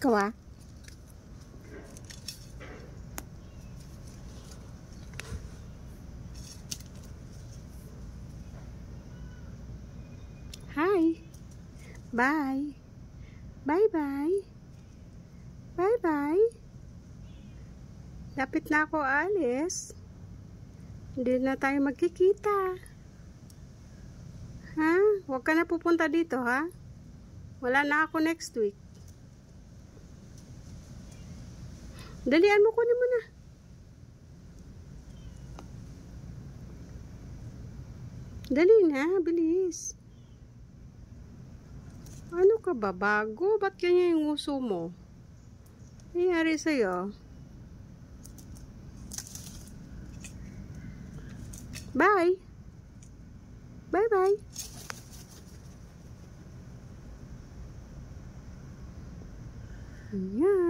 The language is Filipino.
Ikaw ah. Hi. Bye. Bye-bye. Bye-bye. Lapit na ako alis. Hindi na tayo magkikita. Ha? Huwag ka na pupunta dito, ha? Wala na ako next week. Dalian mo, kunin mo na. Dali na, bilis. Ano ka ba, bago? Ba't ganyan yung uso mo? Nangyari sa'yo? Bye! Bye-bye! Ayan.